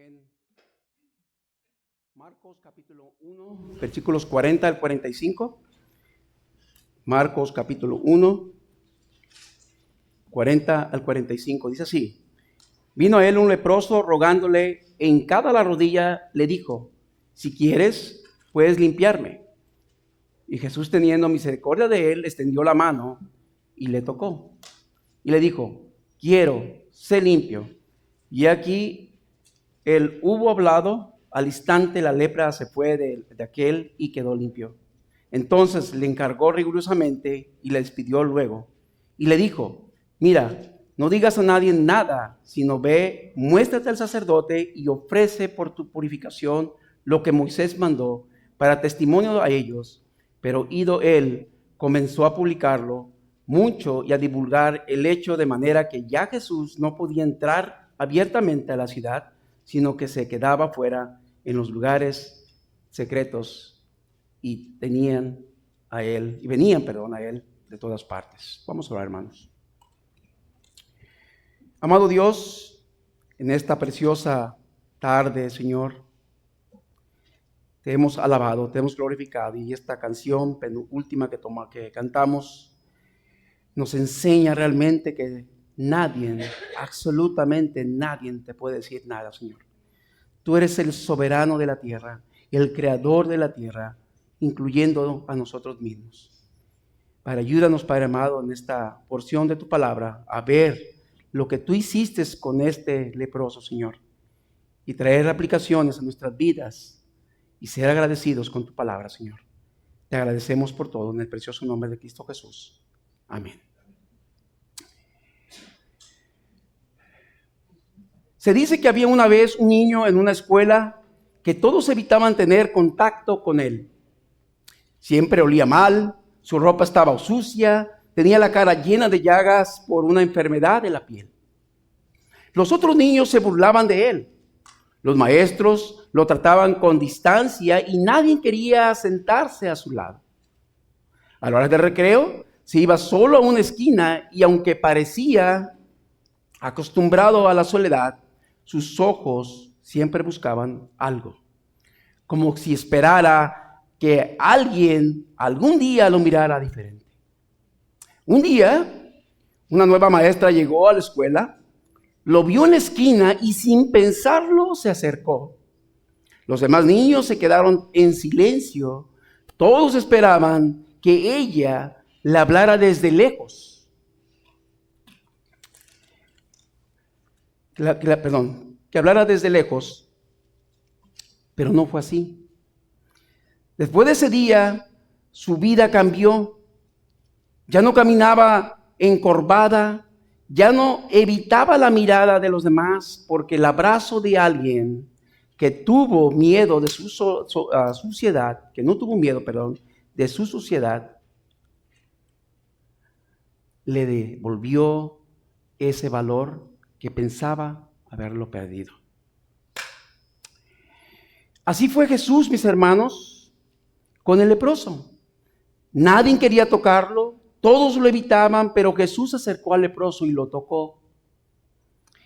en Marcos capítulo 1, versículos 40 al 45. Marcos capítulo 1, 40 al 45. Dice así: Vino a él un leproso rogándole, hincada la rodilla, le dijo: si quieres, puedes limpiarme. Y Jesús, teniendo misericordia de él, extendió la mano y le tocó. Y le dijo: quiero, sé limpio. Y aquí él hubo hablado, al instante la lepra se fue de aquel y quedó limpio. Entonces le encargó rigurosamente y le despidió luego. Y le dijo: mira, no digas a nadie nada, sino ve, muéstrate al sacerdote y ofrece por tu purificación lo que Moisés mandó para testimonio a ellos. Pero ido él, comenzó a publicarlo mucho y a divulgar el hecho, de manera que ya Jesús no podía entrar abiertamente a la ciudad, sino que se quedaba fuera en los lugares secretos, y venían a él de todas partes. Vamos a orar, hermanos. Amado Dios, en esta preciosa tarde, Señor, te hemos alabado, te hemos glorificado, y esta canción penúltima que cantamos nos enseña realmente que nadie, absolutamente nadie te puede decir nada, Señor. Tú eres el soberano de la tierra, el creador de la tierra, incluyendo a nosotros mismos. Ayúdanos, Padre amado, en esta porción de tu palabra, a ver lo que tú hiciste con este leproso, Señor, y traer aplicaciones a nuestras vidas y ser agradecidos con tu palabra, Señor. Te agradecemos por todo en el precioso nombre de Cristo Jesús. Amén. Se dice que había una vez un niño en una escuela que todos evitaban tener contacto con él. Siempre olía mal, su ropa estaba sucia, tenía la cara llena de llagas por una enfermedad de la piel. Los otros niños se burlaban de él. Los maestros lo trataban con distancia y nadie quería sentarse a su lado. A la hora del recreo, se iba solo a una esquina y, aunque parecía acostumbrado a la soledad, sus ojos siempre buscaban algo, como si esperara que alguien algún día lo mirara diferente. Un día, una nueva maestra llegó a la escuela, lo vio en la esquina y sin pensarlo se acercó. Los demás niños se quedaron en silencio. Todos esperaban que ella le hablara desde lejos. Que hablara desde lejos, pero no fue así. Después de ese día, su vida cambió. Ya no caminaba encorvada, ya no evitaba la mirada de los demás, porque el abrazo de alguien que tuvo miedo de su suciedad, de su suciedad, le devolvió ese valor que pensaba haberlo perdido. Así fue Jesús, mis hermanos, con el leproso. Nadie quería tocarlo, todos lo evitaban, pero Jesús se acercó al leproso y lo tocó.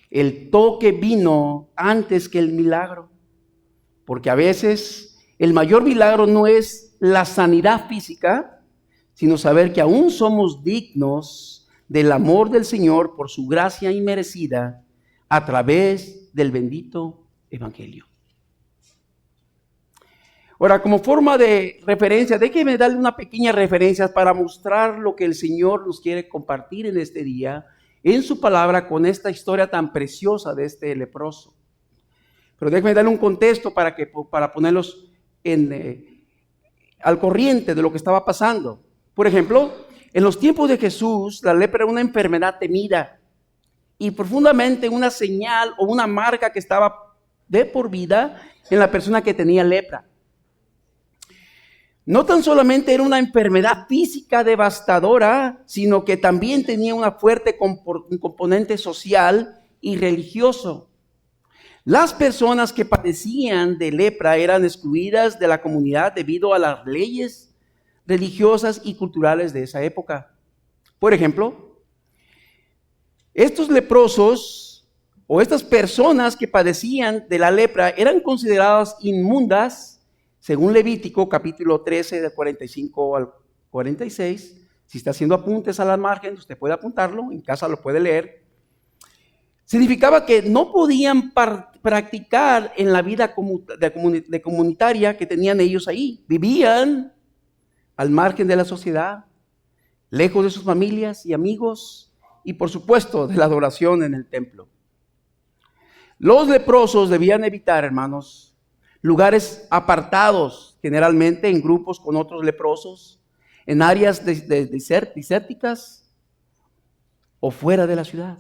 El toque vino antes que el milagro, porque a veces el mayor milagro no es la sanidad física, sino saber que aún somos dignos del amor del Señor por su gracia inmerecida a través del bendito evangelio. Ahora, como forma de referencia, déjeme darle una pequeña referencia para mostrar lo que el Señor nos quiere compartir en este día, en su palabra, con esta historia tan preciosa de este leproso. Pero déjeme darle un contexto para ponerlos al corriente de lo que estaba pasando. Por ejemplo, en los tiempos de Jesús, la lepra era una enfermedad temida y profundamente una señal o una marca que estaba de por vida en la persona que tenía lepra. No tan solamente era una enfermedad física devastadora, sino que también tenía una fuerte componente social y religioso. Las personas que padecían de lepra eran excluidas de la comunidad debido a las leyes religiosas y culturales de esa época. Por ejemplo, estos leprosos o estas personas que padecían de la lepra eran consideradas inmundas, según Levítico capítulo 13, de 45 al 46. Si está haciendo apuntes a la margen, usted puede apuntarlo, en casa lo puede leer. Significaba que no podían practicar en la vida comunitaria que tenían ellos ahí. Vivían al margen de la sociedad, lejos de sus familias y amigos, y por supuesto de la adoración en el templo. Los leprosos debían evitar, hermanos, lugares apartados, generalmente en grupos con otros leprosos, en áreas desérticas o fuera de la ciudad.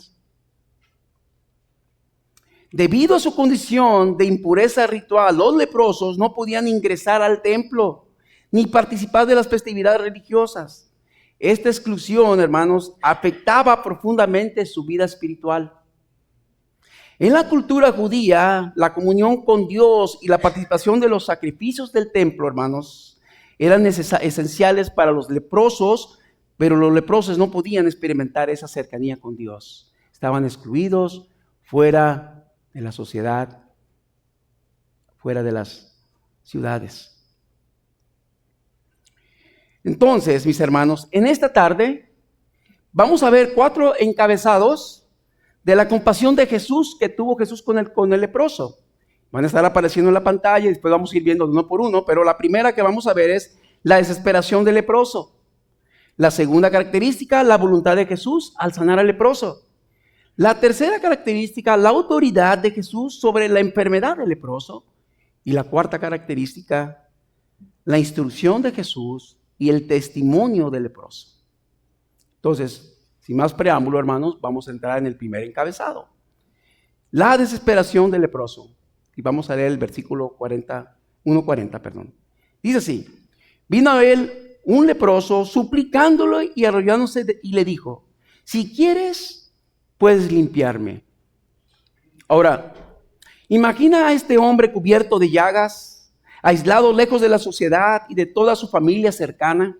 Debido a su condición de impureza ritual, los leprosos no podían ingresar al templo ni participar de las festividades religiosas. Esta exclusión, hermanos, afectaba profundamente su vida espiritual. En la cultura judía, la comunión con Dios y la participación de los sacrificios del templo, hermanos, eran esenciales para los leprosos, pero los leprosos no podían experimentar esa cercanía con Dios. Estaban excluidos, fuera de la sociedad, fuera de las ciudades. Entonces, mis hermanos, en esta tarde vamos a ver 4 encabezados de la compasión de Jesús que tuvo Jesús con el leproso. Van a estar apareciendo en la pantalla y después vamos a ir viendo uno por uno, pero la primera que vamos a ver es la desesperación del leproso. La segunda característica, la voluntad de Jesús al sanar al leproso. La tercera característica, la autoridad de Jesús sobre la enfermedad del leproso. Y la cuarta característica, la instrucción de Jesús y el testimonio del leproso. Entonces, sin más preámbulo, hermanos, vamos a entrar en el primer encabezado. La desesperación del leproso. Y vamos a leer el versículo 1:40. Dice así: vino a él un leproso suplicándolo y arrodillándose y le dijo: si quieres, puedes limpiarme. Ahora, imagina a este hombre cubierto de llagas, aislado lejos de la sociedad y de toda su familia cercana.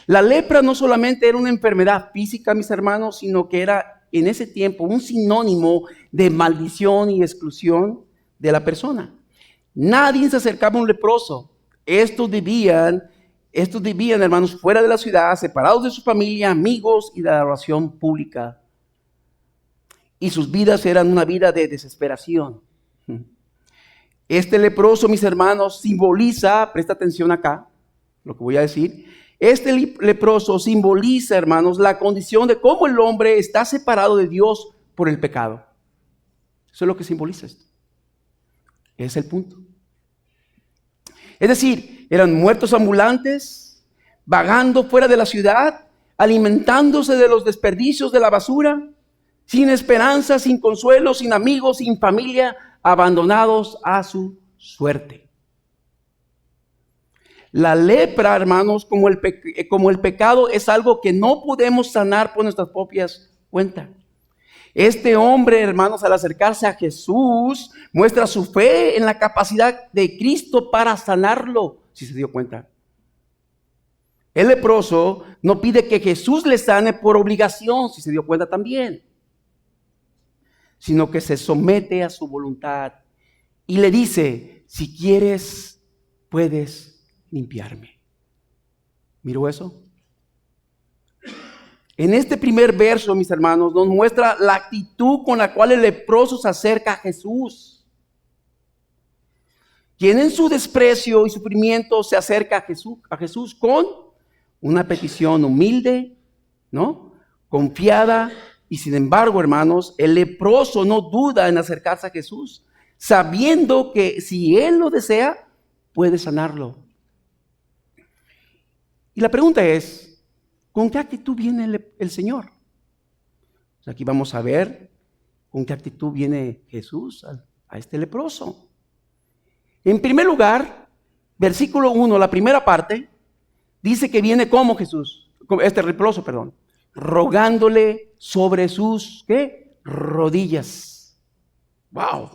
La lepra no solamente era una enfermedad física, mis hermanos, sino que era en ese tiempo un sinónimo de maldición y exclusión de la persona. Nadie se acercaba a un leproso. Estos vivían, hermanos, fuera de la ciudad, separados de su familia, amigos y de la oración pública. Y sus vidas eran una vida de desesperación. Este leproso, mis hermanos, simboliza, presta atención acá, lo que voy a decir. Este leproso simboliza, hermanos, la condición de cómo el hombre está separado de Dios por el pecado. Eso es lo que simboliza esto. Es el punto. Es decir, eran muertos ambulantes, vagando fuera de la ciudad, alimentándose de los desperdicios de la basura, sin esperanza, sin consuelo, sin amigos, sin familia, abandonados a su suerte. La lepra, hermanos, como el pecado, es algo que no podemos sanar por nuestras propias cuentas. Este hombre, hermanos, al acercarse a Jesús, muestra su fe en la capacidad de Cristo para sanarlo, si se dio cuenta. El leproso no pide que Jesús le sane por obligación, si se dio cuenta también, sino que se somete a su voluntad y le dice: si quieres, puedes limpiarme. ¿Miró eso? En este primer verso, mis hermanos, nos muestra la actitud con la cual el leproso se acerca a Jesús. Quien en su desprecio y sufrimiento se acerca a Jesús con una petición humilde, ¿no? Confiada. Y sin embargo, hermanos, el leproso no duda en acercarse a Jesús, sabiendo que si él lo desea, puede sanarlo. Y la pregunta es: ¿con qué actitud viene el Señor? Pues aquí vamos a ver con qué actitud viene Jesús a este leproso. En primer lugar, versículo 1, la primera parte, dice que viene como Jesús, este leproso, rogándole sobre sus, ¿qué? Rodillas. ¡Wow!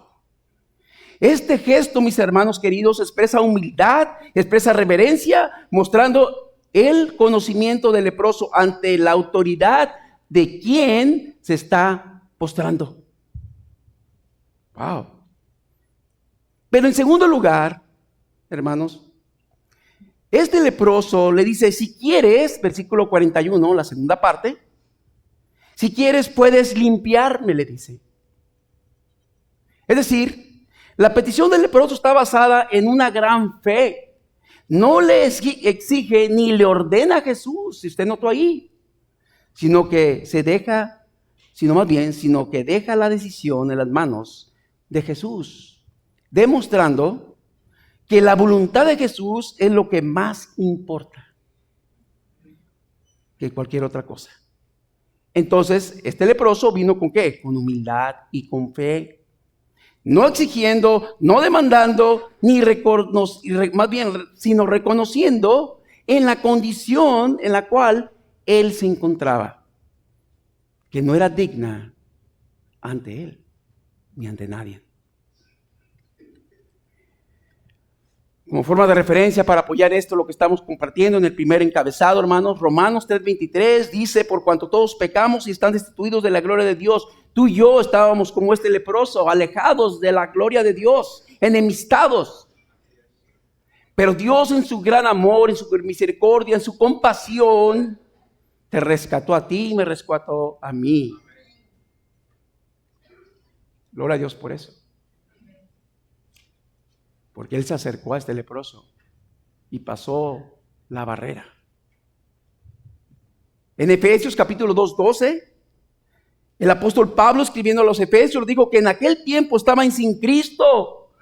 Este gesto, mis hermanos queridos, expresa humildad, expresa reverencia, mostrando el conocimiento del leproso ante la autoridad de quien se está postrando. Wow. Pero en segundo lugar, hermanos, este leproso le dice, si quieres, versículo 41, la segunda parte, si quieres puedes limpiarme, le dice. Es decir, la petición del leproso está basada en una gran fe. No le exige ni le ordena a Jesús, si usted notó ahí, sino que deja la decisión en las manos de Jesús, demostrando que la voluntad de Jesús es lo que más importa que cualquier otra cosa. Entonces, este leproso vino ¿con qué? Con humildad y con fe. No exigiendo, no demandando, sino reconociendo en la condición en la cual él se encontraba, que no era digna ante él, ni ante nadie. Como forma de referencia para apoyar esto, lo que estamos compartiendo en el primer encabezado, hermanos, Romanos 3:23 dice, por cuanto todos pecamos y están destituidos de la gloria de Dios, tú y yo estábamos como este leproso, alejados de la gloria de Dios, enemistados. Pero Dios en su gran amor, en su misericordia, en su compasión, te rescató a ti y me rescató a mí. Gloria a Dios por eso. Porque Él se acercó a este leproso y pasó la barrera. En Efesios capítulo 2:12, el apóstol Pablo escribiendo a los Efesios dijo que en aquel tiempo estaban sin Cristo,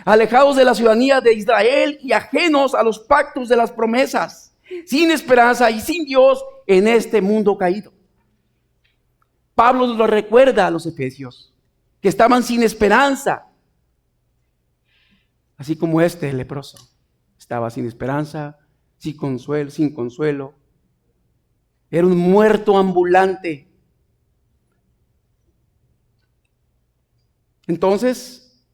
alejados de la ciudadanía de Israel y ajenos a los pactos de las promesas, sin esperanza y sin Dios en este mundo caído. Pablo lo recuerda a los Efesios, que estaban sin esperanza. Así como este leproso estaba sin esperanza, sin consuelo. Era un muerto ambulante. Entonces,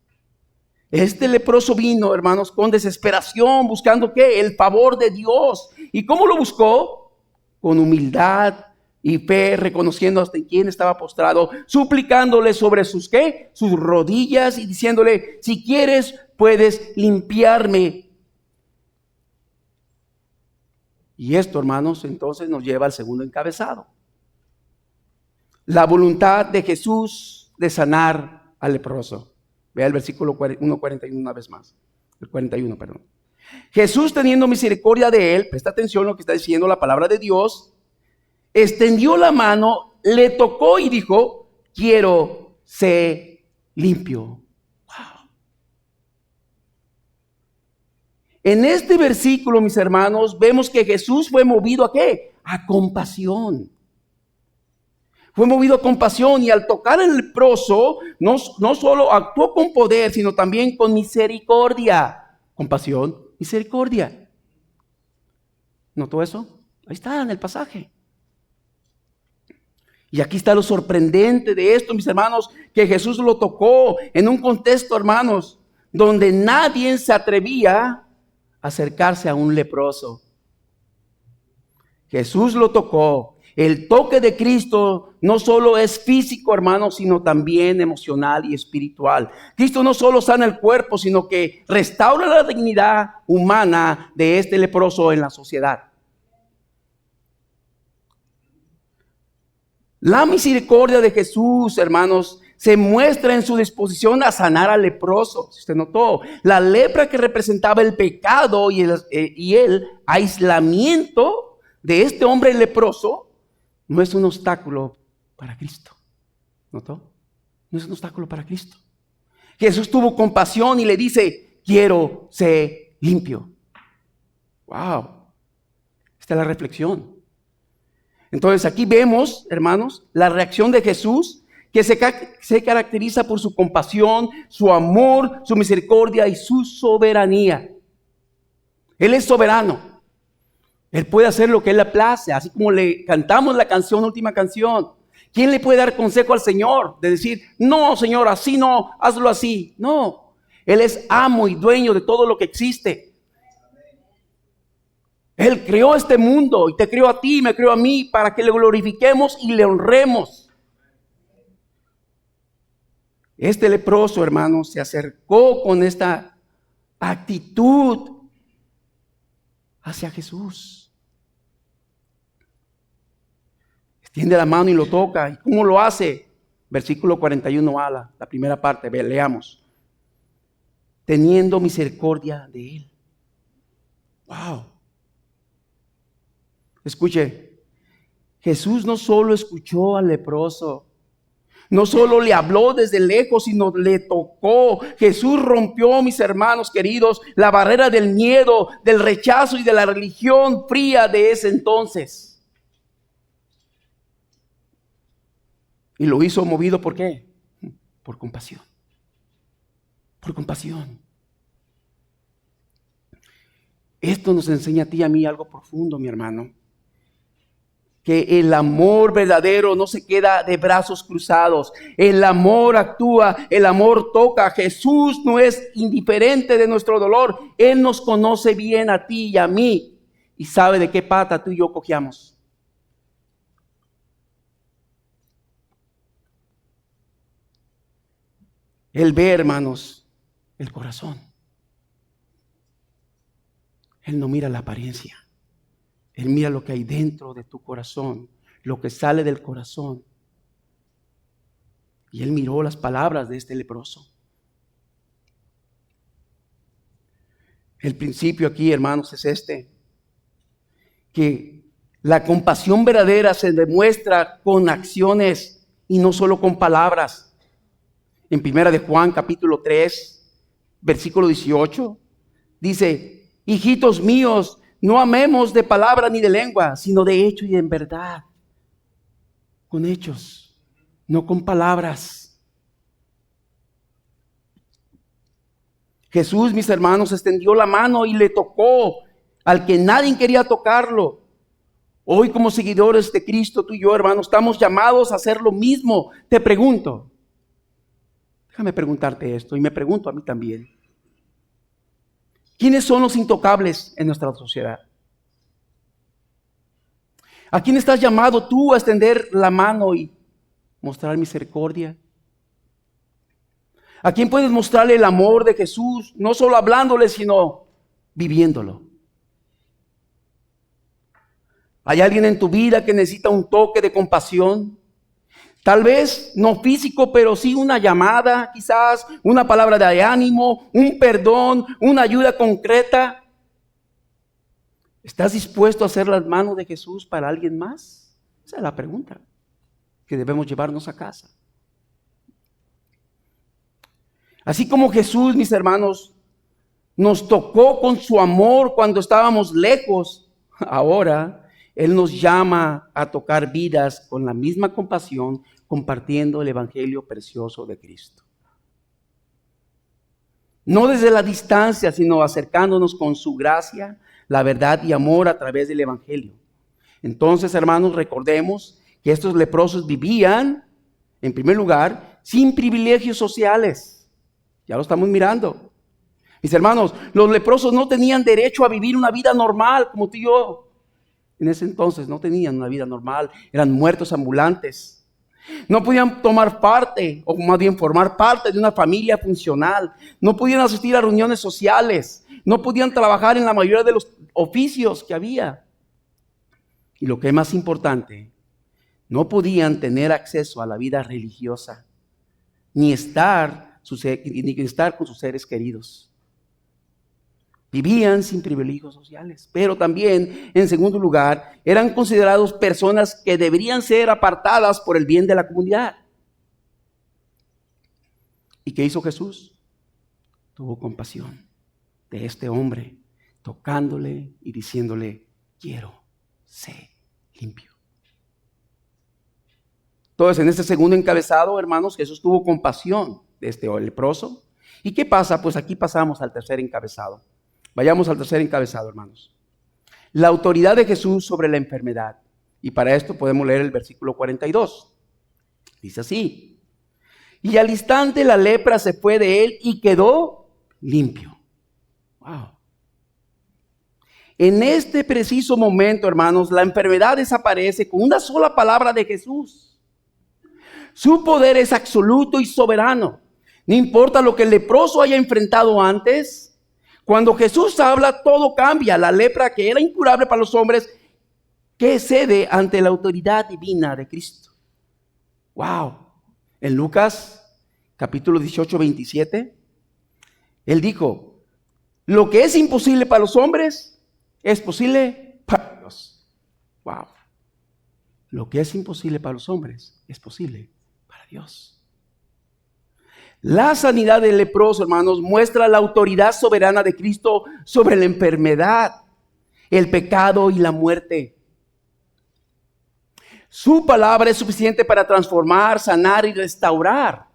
este leproso vino, hermanos, con desesperación, buscando ¿qué? El favor de Dios. ¿Y cómo lo buscó? Con humildad y fe, reconociendo hasta en quién estaba postrado, suplicándole sobre sus ¿qué? Sus rodillas y diciéndole, si quieres, puedes limpiarme. Y esto, hermanos, entonces nos lleva al segundo encabezado. La voluntad de Jesús de sanar al leproso. Vea el versículo 1:41 una vez más. El 41, perdón. Jesús, teniendo misericordia de él, presta atención a lo que está diciendo la palabra de Dios, extendió la mano, le tocó y dijo, quiero ser limpio. En este versículo, mis hermanos, vemos que Jesús fue movido ¿a qué? A compasión. Fue movido a compasión y al tocar al leproso, no solo actuó con poder, sino también con misericordia. Compasión, misericordia. ¿Notó eso? Ahí está en el pasaje. Y aquí está lo sorprendente de esto, mis hermanos, que Jesús lo tocó en un contexto, hermanos, donde nadie se atrevía acercarse a un leproso. Jesús lo tocó. El toque de Cristo no solo es físico, hermanos, sino también emocional y espiritual. Cristo no solo sana el cuerpo, sino que restaura la dignidad humana de este leproso en la sociedad. La misericordia de Jesús, hermanos, se muestra en su disposición a sanar al leproso. Si usted notó, la lepra que representaba el pecado y el aislamiento de este hombre leproso no es un obstáculo para Cristo. ¿Notó? No es un obstáculo para Cristo. Jesús tuvo compasión y le dice, quiero ser limpio. Wow. Esta es la reflexión. Entonces aquí vemos, hermanos, la reacción de Jesús, que se caracteriza por su compasión, su amor, su misericordia y su soberanía. Él es soberano. Él puede hacer lo que Él le place, así como le cantamos la canción, última canción. ¿Quién le puede dar consejo al Señor? De decir, no, Señor, así no, hazlo así. No, Él es amo y dueño de todo lo que existe. Él creó este mundo y te creó a ti, me creó a mí para que le glorifiquemos y le honremos. Este leproso, hermanos, se acercó con esta actitud hacia Jesús. Extiende la mano y lo toca. ¿Y cómo lo hace? Versículo 41a, la primera parte, leamos. Teniendo misericordia de él. Wow. Escuche, Jesús no solo escuchó al leproso, no solo le habló desde lejos, sino le tocó. Jesús rompió, mis hermanos queridos, la barrera del miedo, del rechazo y de la religión fría de ese entonces. Y lo hizo movido, ¿por qué? Por compasión. Por compasión. Esto nos enseña a ti y a mí algo profundo, mi hermano. Que el amor verdadero no se queda de brazos cruzados. El amor actúa, el amor toca. Jesús no es indiferente de nuestro dolor. Él nos conoce bien a ti y a mí y sabe de qué pata tú y yo cojeamos. Él ve, hermanos, el corazón. Él no mira la apariencia. Él mira lo que hay dentro de tu corazón, lo que sale del corazón. Y él miró las palabras de este leproso. El principio aquí, hermanos, es este: que la compasión verdadera se demuestra con acciones y no solo con palabras. En 1 de Juan, capítulo 3, versículo 18, dice: hijitos míos, no amemos de palabra ni de lengua, sino de hecho y en verdad. Con hechos, no con palabras. Jesús, mis hermanos, extendió la mano y le tocó al que nadie quería tocarlo. Hoy, como seguidores de Cristo, tú y yo, hermanos, estamos llamados a hacer lo mismo. Te pregunto, déjame preguntarte esto, y me pregunto a mí también. ¿Quiénes son los intocables en nuestra sociedad? ¿A quién estás llamado tú a extender la mano y mostrar misericordia? ¿A quién puedes mostrarle el amor de Jesús, no solo hablándole, sino viviéndolo? ¿Hay alguien en tu vida que necesita un toque de compasión? Tal vez no físico, pero sí una llamada, quizás una palabra de ánimo, un perdón, una ayuda concreta. ¿Estás dispuesto a hacer las manos de Jesús para alguien más? Esa es la pregunta que debemos llevarnos a casa. Así como Jesús, mis hermanos, nos tocó con su amor cuando estábamos lejos, ahora Él nos llama a tocar vidas con la misma compasión, compartiendo el evangelio precioso de Cristo. No desde la distancia, sino acercándonos con su gracia, la verdad y amor a través del evangelio. Entonces, hermanos, recordemos que estos leprosos vivían, en primer lugar, sin privilegios sociales. Ya lo estamos mirando. Mis hermanos, los leprosos no tenían derecho a vivir una vida normal como tú y yo. En ese entonces no tenían una vida normal, eran muertos ambulantes. No podían tomar parte, o más bien formar parte de una familia funcional. No podían asistir a reuniones sociales. No podían trabajar en la mayoría de los oficios que había. Y lo que es más importante, no podían tener acceso a la vida religiosa, ni estar con sus seres queridos. Vivían sin privilegios sociales, pero también, en segundo lugar, eran considerados personas que deberían ser apartadas por el bien de la comunidad. ¿Y qué hizo Jesús? Tuvo compasión de este hombre, tocándole y diciéndole: quiero, sé limpio. Entonces, en este segundo encabezado, hermanos, Jesús tuvo compasión de este leproso. ¿Y qué pasa? Pues aquí pasamos al tercer encabezado. Vayamos al tercer encabezado, hermanos. La autoridad de Jesús sobre la enfermedad. Y para esto podemos leer el versículo 42. Dice así: y al instante la lepra se fue de él y quedó limpio. Wow. En este preciso momento, hermanos, la enfermedad desaparece con una sola palabra de Jesús. Su poder es absoluto y soberano. No importa lo que el leproso haya enfrentado antes. Cuando Jesús habla, todo cambia. La lepra, que era incurable para los hombres, que cede ante la autoridad divina de Cristo. Wow. En Lucas, capítulo 18, 27, Él dijo, lo que es imposible para los hombres, es posible para Dios. Wow. Lo que es imposible para los hombres, es posible para Dios. La sanidad del leproso, hermanos, muestra la autoridad soberana de Cristo sobre la enfermedad, el pecado y la muerte. Su palabra es suficiente para transformar, sanar y restaurar.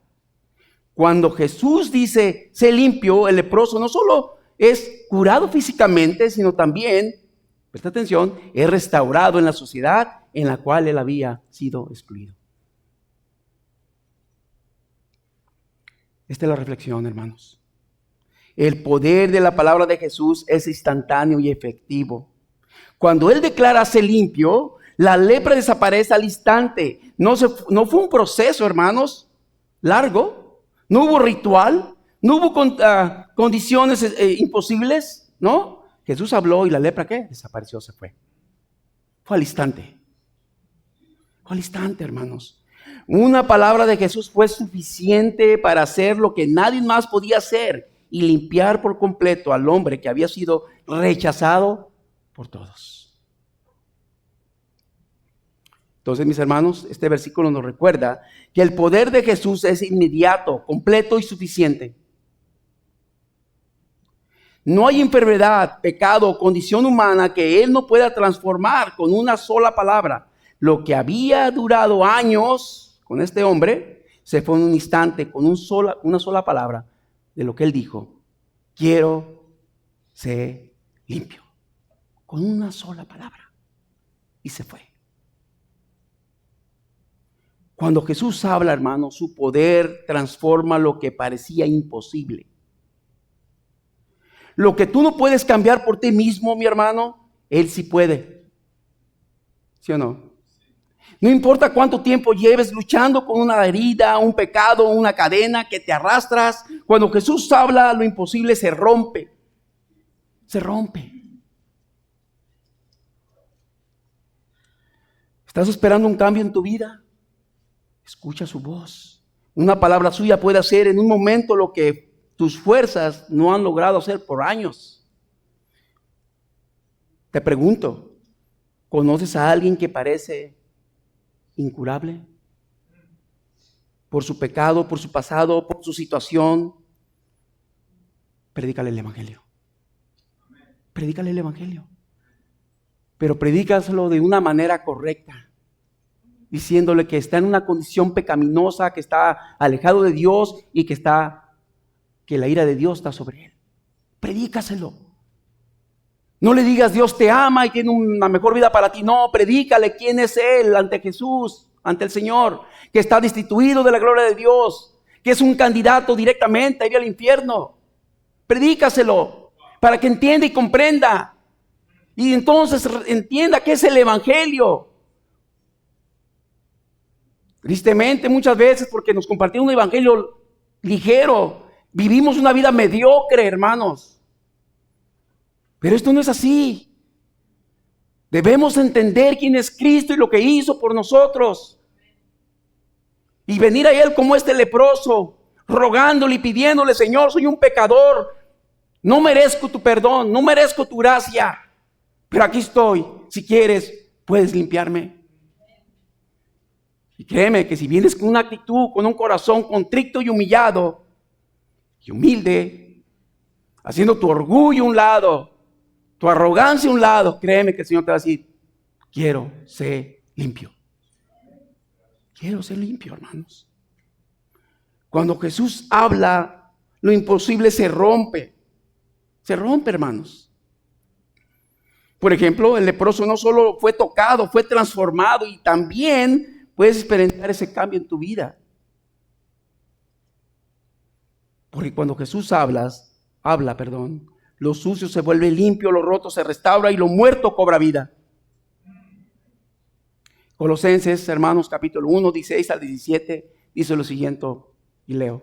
Cuando Jesús dice, sé limpio, el leproso no solo es curado físicamente, sino también, presta atención, es restaurado en la sociedad en la cual él había sido excluido. Esta es la reflexión, hermanos. El poder de la palabra de Jesús es instantáneo y efectivo. Cuando Él declara ser limpio, la lepra desaparece al instante. No fue un proceso, hermanos, largo. No hubo ritual. No hubo condiciones imposibles, ¿no? Jesús habló y la lepra, ¿qué? Desapareció, se fue. Fue al instante. Fue al instante, hermanos. Una palabra de Jesús fue suficiente para hacer lo que nadie más podía hacer y limpiar por completo al hombre que había sido rechazado por todos. Entonces, mis hermanos, este versículo nos recuerda que el poder de Jesús es inmediato, completo y suficiente. No hay enfermedad, pecado o condición humana que Él no pueda transformar con una sola palabra. Lo que había durado años con este hombre, se fue en un instante con una sola palabra de lo que Él dijo. Quiero ser limpio. Con una sola palabra. Y se fue. Cuando Jesús habla, hermano, su poder transforma lo que parecía imposible. Lo que tú no puedes cambiar por ti mismo, mi hermano, Él sí puede. ¿Sí o no? No importa cuánto tiempo lleves luchando con una herida, un pecado, una cadena que te arrastras. Cuando Jesús habla, lo imposible se rompe. Se rompe. ¿Estás esperando un cambio en tu vida? Escucha su voz. Una palabra suya puede hacer en un momento lo que tus fuerzas no han logrado hacer por años. Te pregunto, ¿conoces a alguien que parece incurable? Por su pecado, por su pasado, por su situación. Predícale el evangelio. Predícale el evangelio. Pero predícaselo de una manera correcta. Diciéndole que está en una condición pecaminosa, que está alejado de Dios y que la ira de Dios está sobre él. Predícaselo. No le digas Dios te ama y tiene una mejor vida para ti. No, predícale quién es Él ante Jesús, ante el Señor, que está destituido de la gloria de Dios, que es un candidato directamente a ir al infierno. Predícaselo para que entienda y comprenda. Y entonces entienda qué es el evangelio. Tristemente, muchas veces, porque nos compartimos un evangelio ligero, vivimos una vida mediocre, hermanos. Pero esto no es así. Debemos entender quién es Cristo y lo que hizo por nosotros. Y venir a Él como este leproso, rogándole y pidiéndole, Señor, soy un pecador. No merezco tu perdón, no merezco tu gracia. Pero aquí estoy. Si quieres, puedes limpiarme. Y créeme que si vienes con una actitud, con un corazón contrito y humillado, y humilde, haciendo tu orgullo a un lado, tu arrogancia a un lado, créeme que el Señor te va a decir, quiero ser limpio. Quiero ser limpio, hermanos. Cuando Jesús habla, lo imposible se rompe. Se rompe, hermanos. Por ejemplo, el leproso no solo fue tocado, fue transformado y también puedes experimentar ese cambio en tu vida. Porque cuando Jesús habla, lo sucio se vuelve limpio, lo roto se restaura y lo muerto cobra vida. Colosenses, hermanos, capítulo 1, 16 al 17, dice lo siguiente, y leo.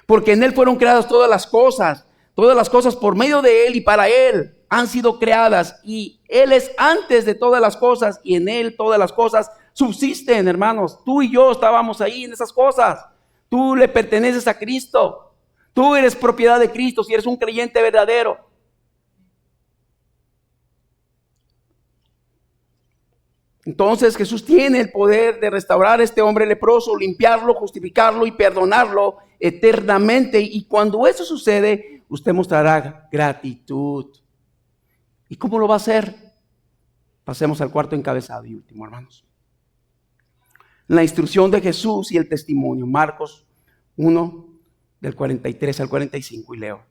Porque en Él fueron creadas todas las cosas por medio de Él y para Él han sido creadas, y Él es antes de todas las cosas, y en Él todas las cosas subsisten, hermanos. Tú y yo estábamos ahí en esas cosas. Tú le perteneces a Cristo. Tú eres propiedad de Cristo si eres un creyente verdadero. Entonces Jesús tiene el poder de restaurar a este hombre leproso, limpiarlo, justificarlo y perdonarlo eternamente. Y cuando eso sucede, usted mostrará gratitud. ¿Y cómo lo va a hacer? Pasemos al cuarto encabezado y último, hermanos. La instrucción de Jesús y el testimonio. Marcos 1, del 43 al 45, y leo.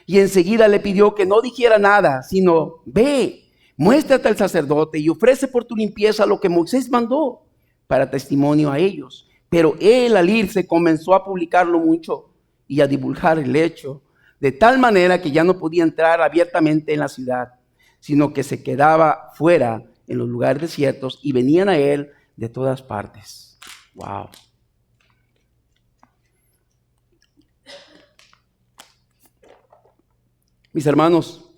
Y enseguida le pidió que no dijera nada, sino: ve, muéstrate al sacerdote y ofrece por tu limpieza lo que Moisés mandó para testimonio a ellos. Pero él, al irse, comenzó a publicarlo mucho y a divulgar el hecho, de tal manera que ya no podía entrar abiertamente en la ciudad, sino que se quedaba fuera en los lugares desiertos, y venían a él de todas partes. Wow. Mis hermanos,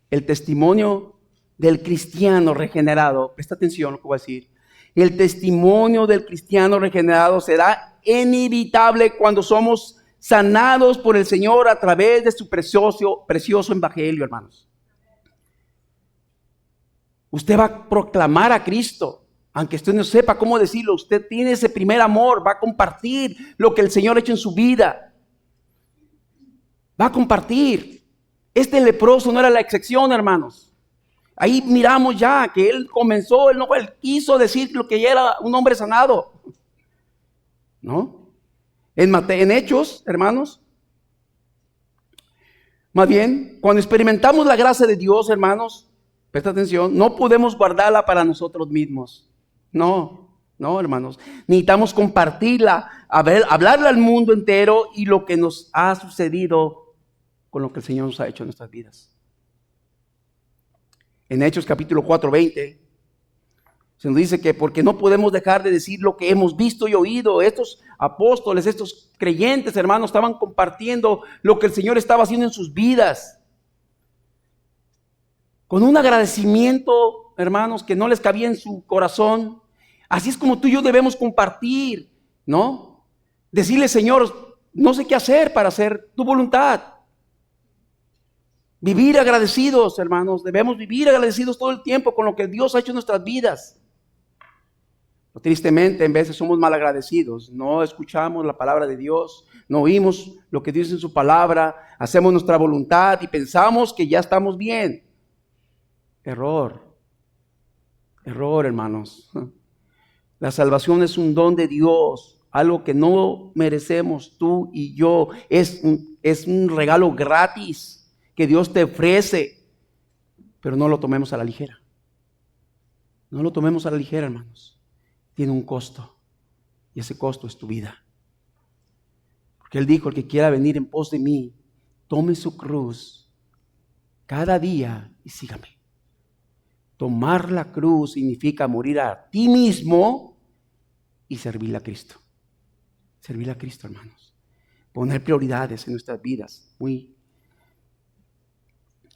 el testimonio del cristiano regenerado, presta atención a lo que voy a decir, el testimonio del cristiano regenerado será inevitable cuando somos sanados por el Señor a través de su precioso evangelio, hermanos. Usted va a proclamar a Cristo, aunque usted no sepa cómo decirlo. Usted tiene ese primer amor, va a compartir lo que el Señor ha hecho en su vida. Va a compartir. Este leproso no era la excepción, hermanos. Ahí miramos ya que él comenzó, él quiso decir lo que ya era un hombre sanado. ¿No? En Hechos, hermanos, más bien, cuando experimentamos la gracia de Dios, hermanos, presta atención, no podemos guardarla para nosotros mismos. No, hermanos. Necesitamos compartirla, hablarle al mundo entero y lo que nos ha sucedido con lo que el Señor nos ha hecho en nuestras vidas. En Hechos capítulo 4:20 se nos dice que porque no podemos dejar de decir lo que hemos visto y oído. Estos apóstoles, estos creyentes, hermanos, estaban compartiendo lo que el Señor estaba haciendo en sus vidas, con un agradecimiento, hermanos, que no les cabía en su corazón. Así es como tú y yo debemos compartir, ¿no? Decirle: Señor, no sé qué hacer para hacer tu voluntad. Vivir agradecidos, hermanos. Debemos vivir agradecidos todo el tiempo con lo que Dios ha hecho en nuestras vidas. Pero tristemente, en veces somos malagradecidos. No escuchamos la palabra de Dios, no oímos lo que dice en su palabra, hacemos nuestra voluntad y pensamos que ya estamos bien. Error, hermanos. La salvación es un don de Dios, algo que no merecemos tú y yo. Es un regalo gratis que Dios te ofrece, pero no lo tomemos a la ligera. No lo tomemos a la ligera, hermanos. Tiene un costo, y ese costo es tu vida. Porque Él dijo: el que quiera venir en pos de mí, tome su cruz cada día y sígame. Tomar la cruz significa morir a ti mismo y servirle a Cristo. Servirle a Cristo, hermanos. Poner prioridades en nuestras vidas.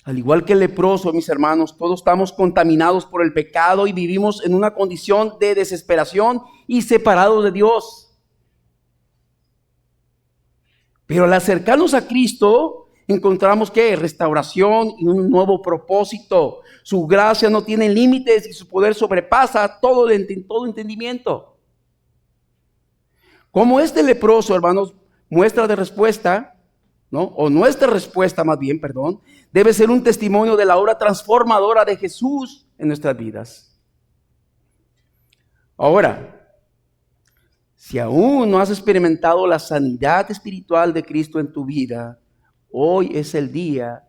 Al igual que el leproso, mis hermanos, todos estamos contaminados por el pecado y vivimos en una condición de desesperación y separados de Dios. Pero al acercarnos a Cristo, encontramos que restauración y un nuevo propósito. Su gracia no tiene límites y su poder sobrepasa todo entendimiento. Como este leproso, hermanos, muestra de respuesta, ¿no? O nuestra respuesta, más bien, debe ser un testimonio de la obra transformadora de Jesús en nuestras vidas. Ahora, si aún no has experimentado la sanidad espiritual de Cristo en tu vida, hoy es el día.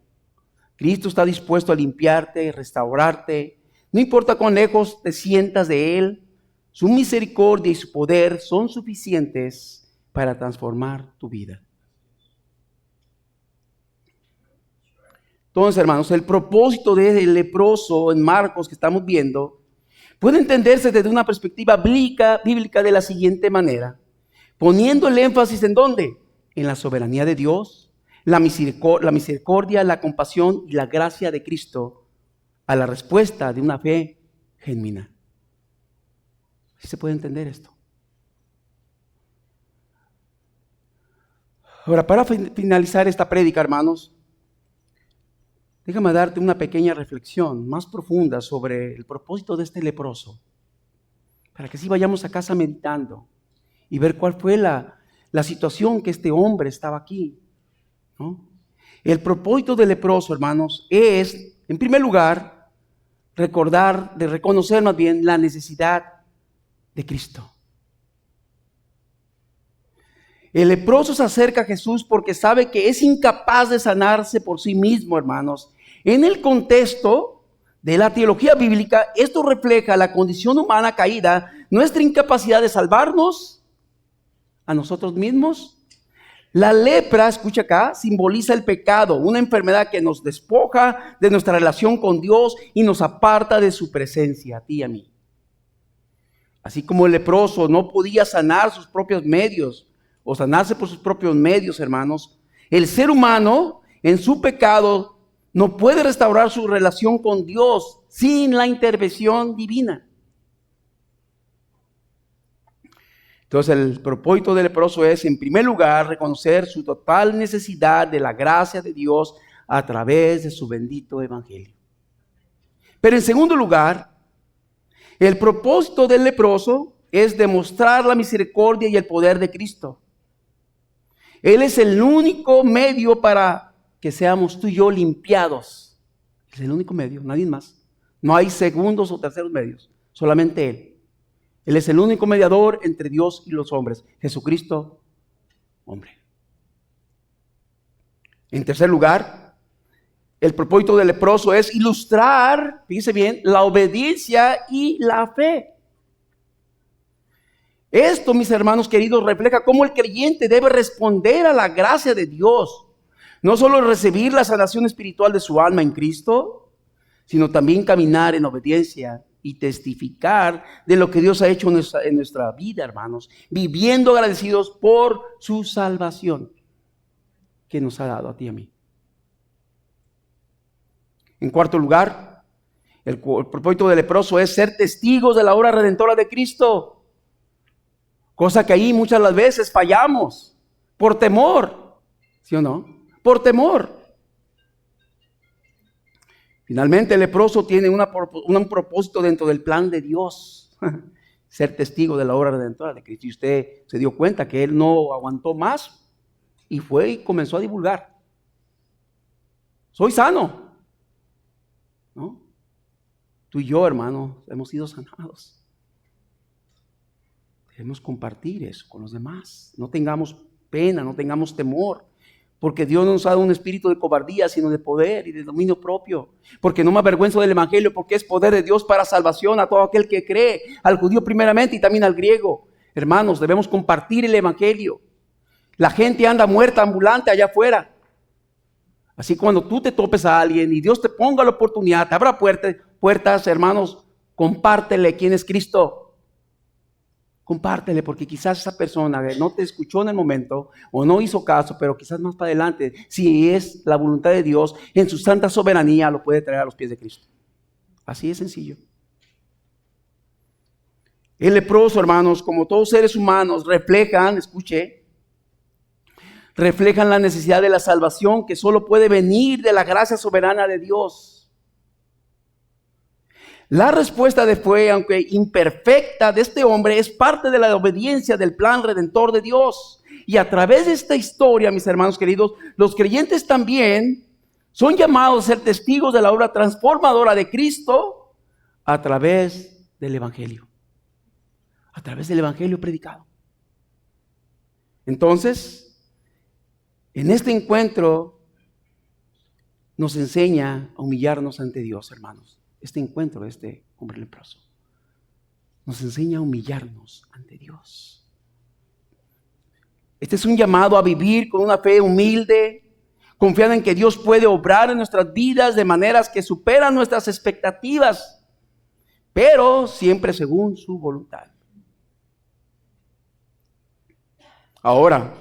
Cristo está dispuesto a limpiarte, restaurarte. No importa cuán lejos te sientas de Él, su misericordia y su poder son suficientes para transformar tu vida. Entonces, hermanos, el propósito del leproso en Marcos que estamos viendo puede entenderse desde una perspectiva bíblica de la siguiente manera, poniendo el énfasis ¿en dónde? en la soberanía de Dios, la misericordia, la compasión y la gracia de Cristo a la respuesta de una fe genuina. ¿Sí se puede entender esto? Ahora, para finalizar esta prédica, hermanos, déjame darte una pequeña reflexión más profunda sobre el propósito de este leproso, para que así vayamos a casa meditando y ver cuál fue la situación que este hombre estaba aquí, ¿no? El propósito del leproso, hermanos, es, en primer lugar, reconocer más bien la necesidad de Cristo. El leproso se acerca a Jesús porque sabe que es incapaz de sanarse por sí mismo, hermanos. En el contexto de la teología bíblica, esto refleja la condición humana caída, nuestra incapacidad de salvarnos a nosotros mismos. La lepra, escucha acá, simboliza el pecado, una enfermedad que nos despoja de nuestra relación con Dios y nos aparta de su presencia, a ti y a mí. Así como el leproso no podía sanar sus propios medios o sanarse por sus propios medios, hermanos, el ser humano en su pecado no puede restaurar su relación con Dios sin la intervención divina. Entonces el propósito del leproso es, en primer lugar, reconocer su total necesidad de la gracia de Dios a través de su bendito evangelio. Pero en segundo lugar, el propósito del leproso es demostrar la misericordia y el poder de Cristo. Él es el único medio para que seamos tú y yo limpiados. Es el único medio, nadie más. No hay segundos o terceros medios, solamente Él. Él es el único mediador entre Dios y los hombres. Jesucristo, hombre. En tercer lugar, el propósito del leproso es ilustrar, fíjese bien, la obediencia y la fe. Esto, mis hermanos queridos, refleja cómo el creyente debe responder a la gracia de Dios. No solo recibir la sanación espiritual de su alma en Cristo, sino también caminar en obediencia y testificar de lo que Dios ha hecho en nuestra vida, hermanos, viviendo agradecidos por su salvación que nos ha dado a ti y a mí. En cuarto lugar, el propósito del leproso es ser testigos de la obra redentora de Cristo, cosa que ahí muchas las veces fallamos por temor, ¿sí o no? Por temor. Finalmente, el leproso tiene un propósito dentro del plan de Dios, ser testigo de la obra redentora de Cristo. Y usted se dio cuenta que él no aguantó más y fue y comenzó a divulgar. Soy sano, ¿no? Tú y yo, hermano, hemos sido sanados. Debemos compartir eso con los demás. No tengamos pena, no tengamos temor. Porque Dios no nos ha dado un espíritu de cobardía, sino de poder y de dominio propio. Porque no me avergüenzo del evangelio, porque es poder de Dios para salvación a todo aquel que cree, al judío primeramente y también al griego. Hermanos, debemos compartir el evangelio. La gente anda muerta, ambulante allá afuera. Así cuando tú te topes a alguien y Dios te ponga la oportunidad, te abra puertas, hermanos, compártele quién es Cristo. Compártele, porque quizás esa persona no te escuchó en el momento o no hizo caso, pero quizás más para adelante, si es la voluntad de Dios, en su santa soberanía lo puede traer a los pies de Cristo. Así de sencillo. El leproso, hermanos, como todos seres humanos, reflejan la necesidad de la salvación que solo puede venir de la gracia soberana de Dios. La respuesta de fe, aunque imperfecta, de este hombre es parte de la obediencia del plan redentor de Dios. Y a través de esta historia, mis hermanos queridos, los creyentes también son llamados a ser testigos de la obra transformadora de Cristo a través del Evangelio. A través del Evangelio predicado. Entonces, en este encuentro nos enseña a humillarnos ante Dios, hermanos. Este encuentro de este hombre leproso nos enseña a humillarnos ante Dios. Este es un llamado a vivir con una fe humilde, confiada en que Dios puede obrar en nuestras vidas de maneras que superan nuestras expectativas, pero siempre según su voluntad. Ahora,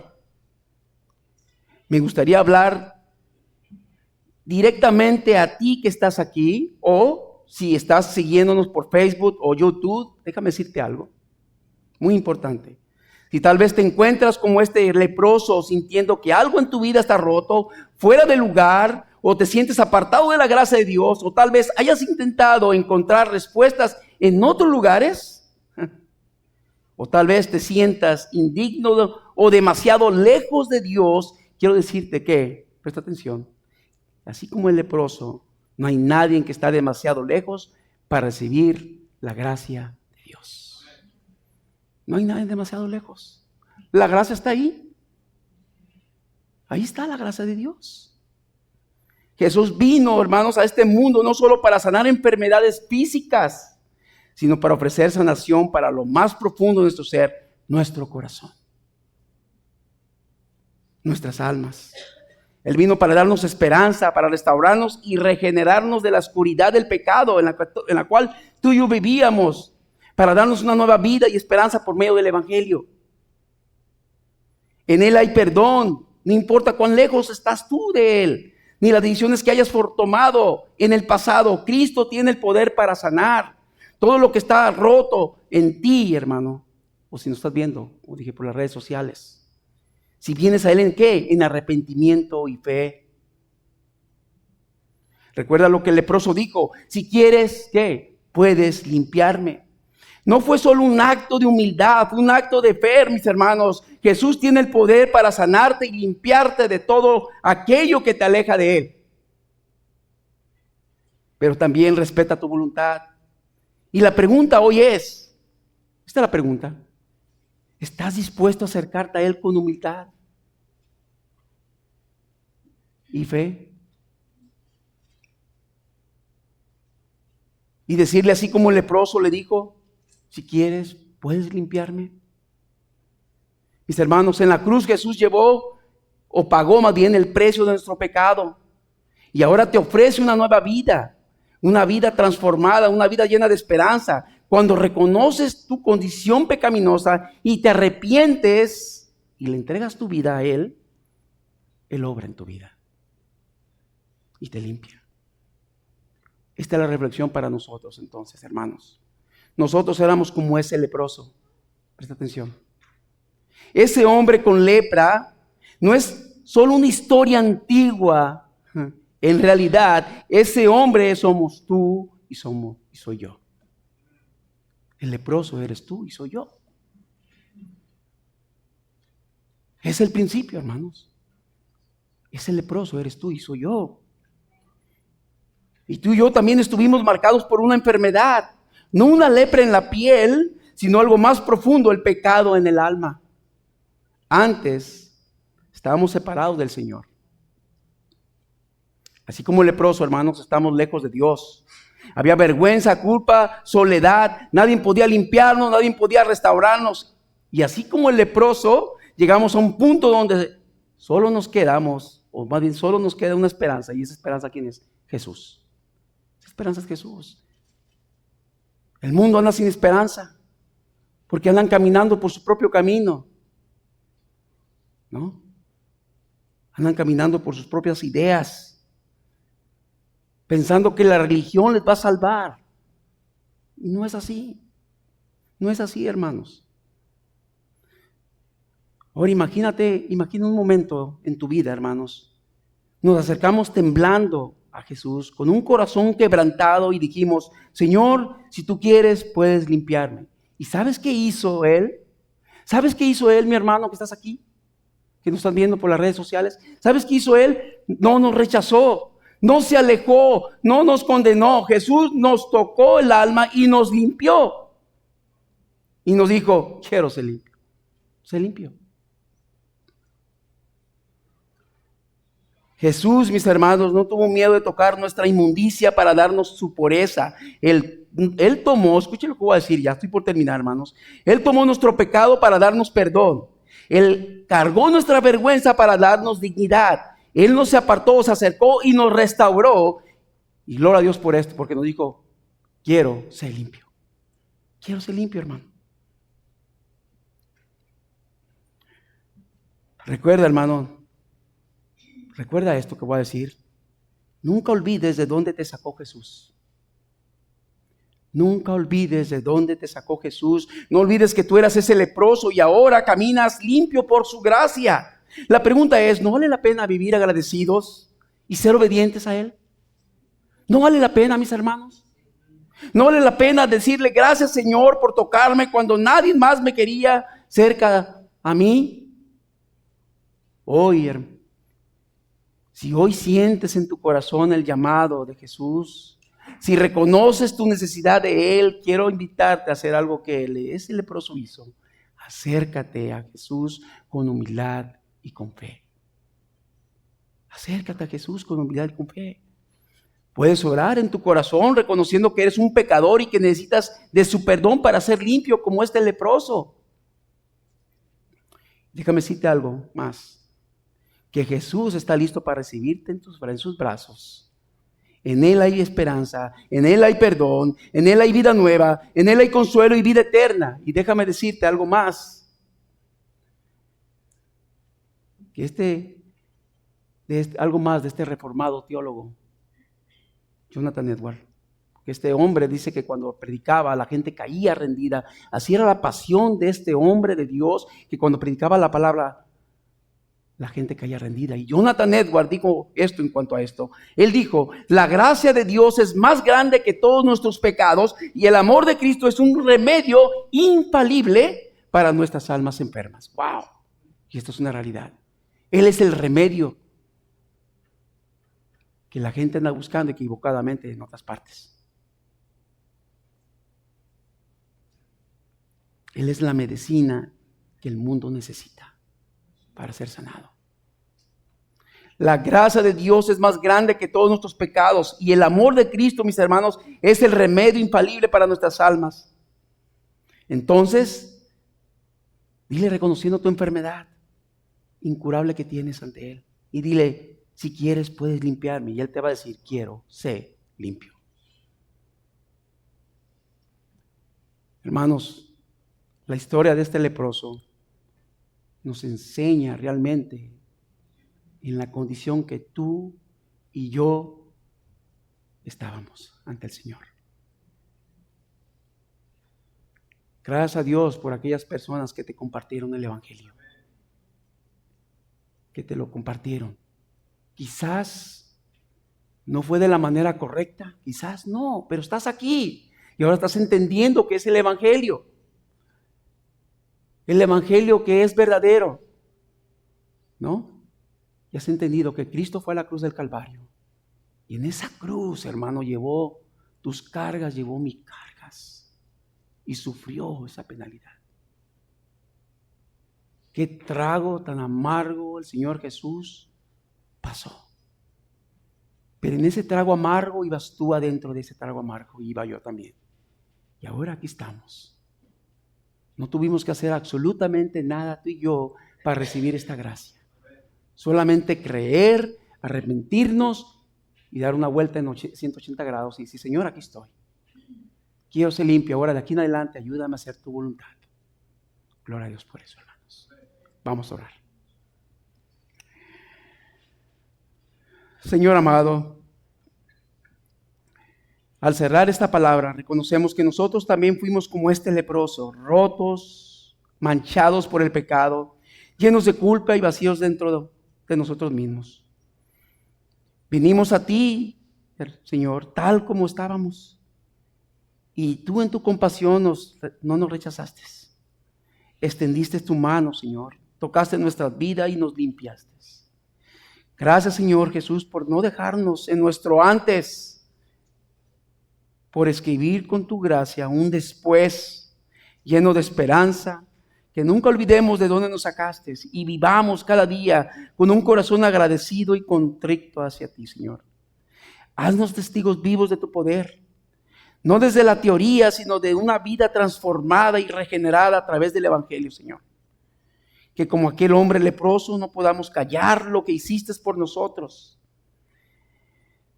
Me gustaría hablar directamente a ti que estás aquí, o si estás siguiéndonos por Facebook o YouTube, déjame decirte algo muy importante. Si tal vez te encuentras como este leproso, sintiendo que algo en tu vida está roto, fuera de lugar, o te sientes apartado de la gracia de Dios, o tal vez hayas intentado encontrar respuestas en otros lugares, o tal vez te sientas indigno o demasiado lejos de Dios, quiero decirte que, presta atención, así como el leproso, no hay nadie que está demasiado lejos para recibir la gracia de Dios. No hay nadie demasiado lejos. La gracia está ahí. Ahí está la gracia de Dios. Jesús vino, hermanos, a este mundo no solo para sanar enfermedades físicas, sino para ofrecer sanación para lo más profundo de nuestro ser, nuestro corazón, nuestras almas. Él vino para darnos esperanza, para restaurarnos y regenerarnos de la oscuridad del pecado en la cual tú y yo vivíamos, para darnos una nueva vida y esperanza por medio del Evangelio. En Él hay perdón, no importa cuán lejos estás tú de Él, ni las decisiones que hayas tomado en el pasado. Cristo tiene el poder para sanar todo lo que está roto en ti, hermano. O si no estás viendo, como dije, por las redes sociales. Si vienes a Él, ¿en qué? En arrepentimiento y fe. Recuerda lo que el leproso dijo: si quieres, ¿qué? Puedes limpiarme. No fue solo un acto de humildad, fue un acto de fe, mis hermanos. Jesús tiene el poder para sanarte y limpiarte de todo aquello que te aleja de Él. Pero también respeta tu voluntad. Y la pregunta hoy es, esta es la pregunta: ¿estás dispuesto a acercarte a Él con humildad y fe? Y decirle así como el leproso le dijo: si quieres, puedes limpiarme. Mis hermanos, en la cruz Jesús llevó, o pagó más bien, el precio de nuestro pecado. Y ahora te ofrece una nueva vida, una vida transformada, una vida llena de esperanza. Cuando reconoces tu condición pecaminosa y te arrepientes y le entregas tu vida a Él, Él obra en tu vida y te limpia. Esta es la reflexión para nosotros entonces, hermanos. Nosotros éramos como ese leproso. Presta atención. Ese hombre con lepra no es solo una historia antigua. En realidad, ese hombre somos tú y soy yo. El leproso eres tú y soy yo. Es el principio, hermanos. Ese leproso eres tú y soy yo. Y tú y yo también estuvimos marcados por una enfermedad. No una lepra en la piel, sino algo más profundo: el pecado en el alma. Antes estábamos separados del Señor. Así como el leproso, hermanos, estamos lejos de Dios. Había vergüenza, culpa, soledad. Nadie podía limpiarnos, nadie podía restaurarnos. Y así como el leproso, llegamos a un punto donde solo nos quedamos, o más bien solo nos queda una esperanza. ¿Y esa esperanza quién es? Jesús. Esa esperanza es Jesús. El mundo anda sin esperanza, porque andan caminando por su propio camino, ¿no? Andan caminando por sus propias ideas, pensando que la religión les va a salvar. Y no es así. No es así, hermanos. Ahora imagina un momento en tu vida, hermanos. Nos acercamos temblando a Jesús, con un corazón quebrantado, y dijimos: Señor, si tú quieres, puedes limpiarme. ¿Y sabes qué hizo Él? ¿Sabes qué hizo Él, mi hermano, que estás aquí, que nos están viendo por las redes sociales? ¿Sabes qué hizo Él? No nos rechazó, no se alejó, no nos condenó. Jesús nos tocó el alma y nos limpió. Y nos dijo: quiero ser limpio. Se limpió. Jesús, mis hermanos, no tuvo miedo de tocar nuestra inmundicia para darnos su pureza. Él tomó, escuchen lo que voy a decir, ya estoy por terminar, hermanos. Él tomó nuestro pecado para darnos perdón. Él cargó nuestra vergüenza para darnos dignidad. Él no se apartó, se acercó y nos restauró. Y gloria a Dios por esto, porque nos dijo: quiero ser limpio. Quiero ser limpio, hermano. Recuerda, hermano, recuerda esto que voy a decir. Nunca olvides de dónde te sacó Jesús. Nunca olvides de dónde te sacó Jesús. No olvides que tú eras ese leproso y ahora caminas limpio por su gracia. La pregunta es, ¿no vale la pena vivir agradecidos y ser obedientes a Él? ¿No vale la pena, mis hermanos? ¿No vale la pena decirle gracias, Señor, por tocarme cuando nadie más me quería cerca a mí? Hoy, si hoy sientes en tu corazón el llamado de Jesús, si reconoces tu necesidad de Él, quiero invitarte a hacer algo que ese leproso hizo. Acércate a Jesús con humildad y con fe. Acércate a Jesús con humildad y con fe. Puedes orar en tu corazón reconociendo que eres un pecador y que necesitas de su perdón para ser limpio como este leproso. Déjame decirte algo más. Que Jesús está listo para recibirte en sus brazos. En Él hay esperanza, en Él hay perdón, en Él hay vida nueva, en Él hay consuelo y vida eterna. Y déjame decirte algo más. Que algo más de este reformado teólogo, Jonathan Edwards. Que este hombre dice que cuando predicaba la gente caía rendida. Así era la pasión de este hombre de Dios, que cuando predicaba la palabra la gente caía rendida. Y Jonathan Edwards dijo esto en cuanto a esto. Él dijo, la gracia de Dios es más grande que todos nuestros pecados y el amor de Cristo es un remedio infalible para nuestras almas enfermas. ¡Wow! Y esto es una realidad. Él es el remedio que la gente anda buscando equivocadamente en otras partes. Él es la medicina que el mundo necesita para ser sanado. La gracia de Dios es más grande que todos nuestros pecados y el amor de Cristo, mis hermanos, es el remedio infalible para nuestras almas. Entonces, dile reconociendo tu enfermedad incurable que tienes ante Él y dile, si quieres puedes limpiarme, y Él te va a decir, quiero, sé limpio. Hermanos, la historia de este leproso nos enseña realmente en la condición que tú y yo estábamos ante el Señor. Gracias a Dios por aquellas personas que te compartieron el Evangelio, que te lo compartieron. Quizás no fue de la manera correcta, quizás no, pero estás aquí y ahora estás entendiendo que es el Evangelio. El Evangelio que es verdadero, ¿no? Y has entendido que Cristo fue a la cruz del Calvario. Y en esa cruz, hermano, llevó tus cargas, llevó mis cargas. Y sufrió esa penalidad. Qué trago tan amargo el Señor Jesús pasó. Pero en ese trago amargo ibas tú adentro de ese trago amargo, y iba yo también. Y ahora aquí estamos. No tuvimos que hacer absolutamente nada tú y yo para recibir esta gracia. Solamente creer, arrepentirnos y dar una vuelta en 180 grados y decir, Señor, aquí estoy. Quiero ser limpio. Ahora de aquí en adelante ayúdame a hacer tu voluntad. Gloria a Dios por eso, hermanos. Vamos a orar. Señor amado, al cerrar esta palabra, reconocemos que nosotros también fuimos como este leproso, rotos, manchados por el pecado, llenos de culpa y vacíos dentro de nosotros mismos. Vinimos a ti, Señor, tal como estábamos. Y tú en tu compasión no nos rechazaste. Extendiste tu mano, Señor. Tocaste nuestra vida y nos limpiaste. Gracias, Señor Jesús, por no dejarnos en nuestro antes, por escribir con tu gracia un después lleno de esperanza, que nunca olvidemos de dónde nos sacaste y vivamos cada día con un corazón agradecido y contrito hacia ti, Señor. Haznos testigos vivos de tu poder, no desde la teoría, sino de una vida transformada y regenerada a través del Evangelio, Señor. Que como aquel hombre leproso no podamos callar lo que hiciste por nosotros.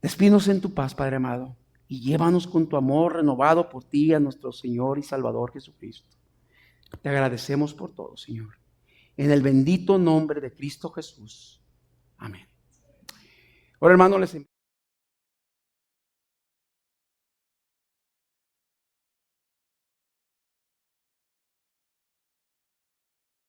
Despídenos en tu paz, Padre amado, y llévanos con tu amor renovado por ti a nuestro Señor y Salvador Jesucristo. Te agradecemos por todo, Señor. En el bendito nombre de Cristo Jesús. Amén. Ahora, hermano, les